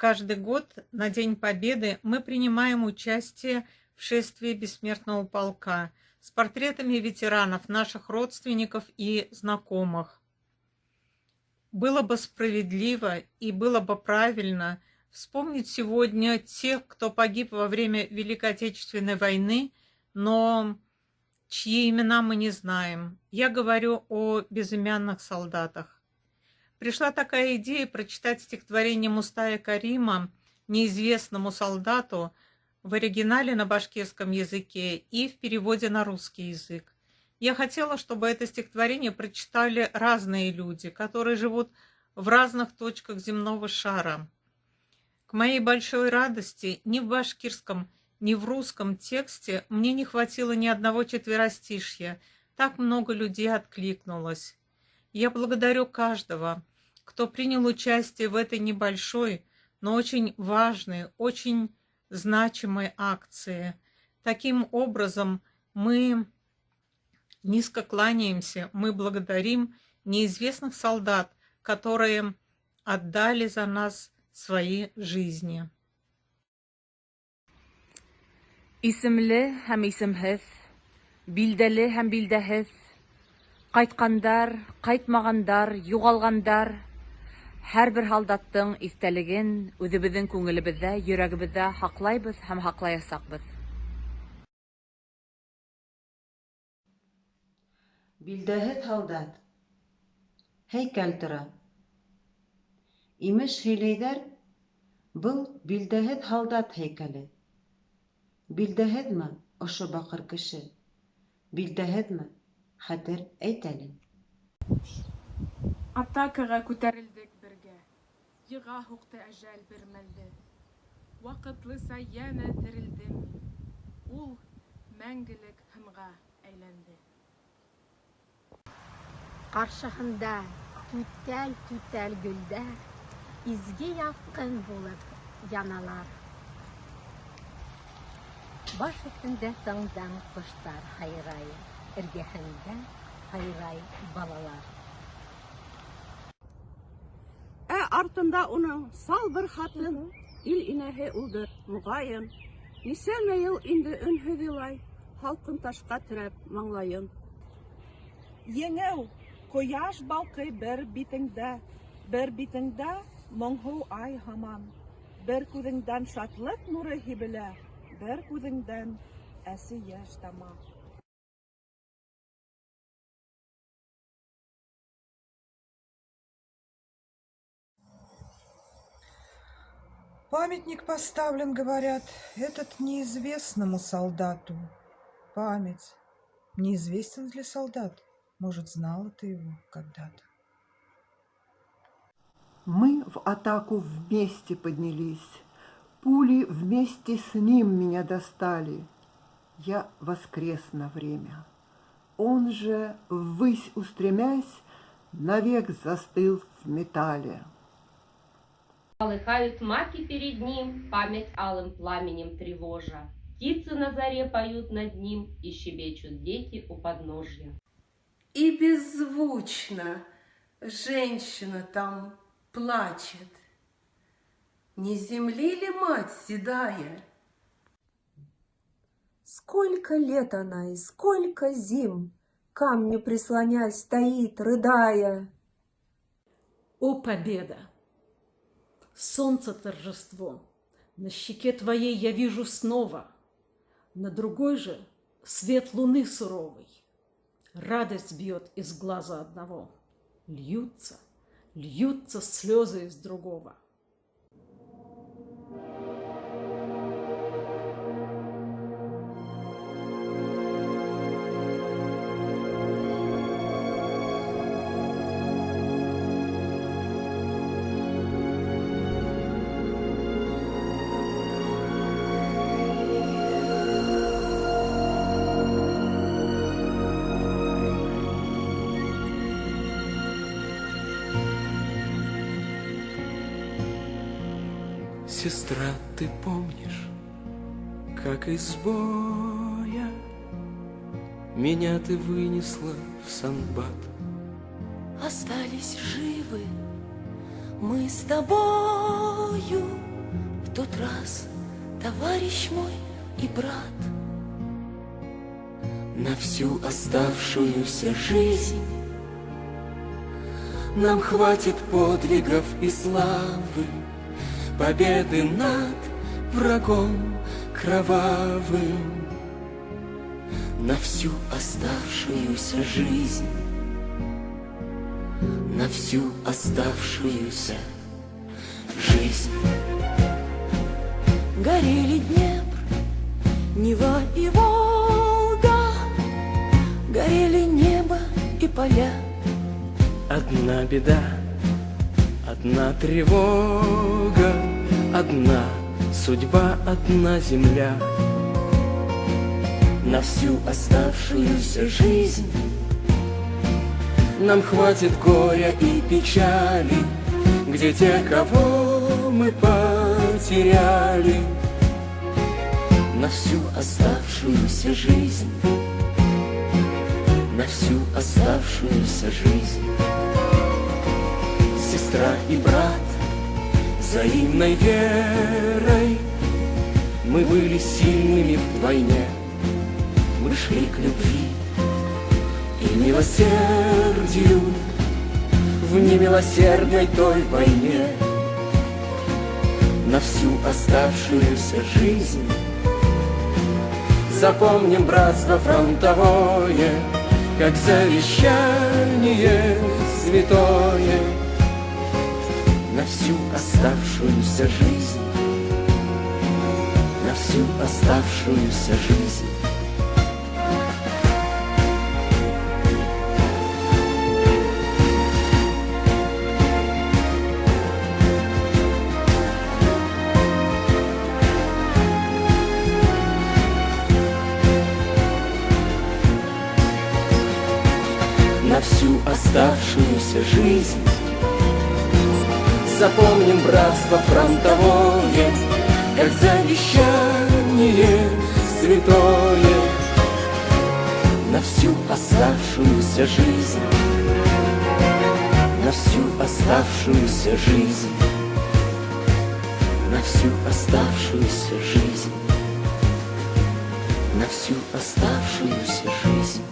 Каждый год на День Победы мы принимаем участие в шествии Бессмертного полка с портретами ветеранов, наших родственников и знакомых. Было бы справедливо и было бы правильно вспомнить сегодня тех, кто погиб во время Великой Отечественной войны, но чьи имена мы не знаем. Я говорю о безымянных солдатах. Пришла такая идея прочитать стихотворение Мустая Карима «Неизвестному солдату» в оригинале на башкирском языке и в переводе на русский язык. Я хотела, чтобы это стихотворение прочитали разные люди, которые живут в разных точках земного шара. К моей большой радости ни в башкирском, ни в русском тексте мне не хватило ни одного четверостишья. Так много людей откликнулось. Я благодарю каждого, кто принял участие в этой небольшой, но очень важной, очень значимой акции. Таким образом, мы низко кланяемся, мы благодарим неизвестных солдат, которые отдали за нас свои жизни. Исемле һәм исемһеҙ, билдәле һәм билдәһеҙ, ҡайтҡандар, ҡайтмағандар, юғалғандар, һәр бер һалдаттың иҫтәлеген үҙебеҙҙең күңелебеҙҙә, йөрәгебеҙҙә һаҡлайбыҙ һәм һаҡлаясаҡбыҙ. Билдәһеҙ һалдат. Һәйкәл тора. Имеш һөйләйҙәр, был билдәһеҙ һалдат һәйкәле. Билдәһеҙме ошо баҡыр кеше? Билдәһеҙме? Хәтер әйт әле. Атакаға күтәрелдек бергә. Йыға һуҡты әжәл бер мәлде. Ваҡытлыса йәнә терелдем. Ул мәңгелек һынға әйләнде. Ҡаршыһында түтәл гөлдәр, изге яҡын булып яналар. Баш өҫтөндә тыңдан ҡоштар һайрай, эргәһендә һайрай балалар. Артында уның сал бер хатын, ил инәһе улдыр, моғайын. Нисәмә йыл инде өнһөҙ илай, һалҡын ташҡа терәп маңлайын. Еңеү, ҡояш балҡый бер битеңдә моңһоу ай һаман. Бер күҙеңдән шатлыҡ нуры һибелә, бер күҙеңдән әсе йәш тама. Памятник поставлен, говорят, этот неизвестному солдату. Память. Неизвестен ли солдат? Может, знала ты его когда-то? Мы в атаку вместе поднялись. Пули вместе с ним меня достали. Я воскрес на время. Он же, ввысь устремясь, навек застыл в металле. Полыхают маки перед ним, память алым пламенем тревожа. Птицы на заре поют над ним, и щебечут дети у подножья. И беззвучно женщина там плачет. Не земли ли мать седая? Сколько лет она и сколько зим, камню прислонясь, стоит, рыдая. О, победа! Солнце торжество, на щеке твоей я вижу снова, на другой же свет луны суровый. Радость бьет из глаза одного, льются слезы из другого. Сестра, ты помнишь, как из боя меня ты вынесла в Санбат? Остались живы мы с тобою, в тот раз, товарищ мой и брат. На всю оставшуюся жизнь нам хватит подвигов и славы, победы над врагом кровавым. На всю оставшуюся жизнь, на всю оставшуюся жизнь. Горели Днепр, Нева и Волга, горели небо и поля. Одна беда, одна тревога, одна судьба, одна земля. На всю оставшуюся жизнь нам хватит горя и печали, где те, кого мы потеряли. На всю оставшуюся жизнь, на всю оставшуюся жизнь. Сестра и брат, взаимной верой мы были сильными вдвойне. Мы шли к любви и милосердию в немилосердной той войне. На всю оставшуюся жизнь запомним братство фронтовое, как завещание святое. На всю оставшуюся жизнь, на всю оставшуюся жизнь. На всю оставшуюся жизнь запомним братство фронтовое, как завещание святое. На всю оставшуюся жизнь, на всю оставшуюся жизнь, на всю оставшуюся жизнь, на всю оставшуюся жизнь.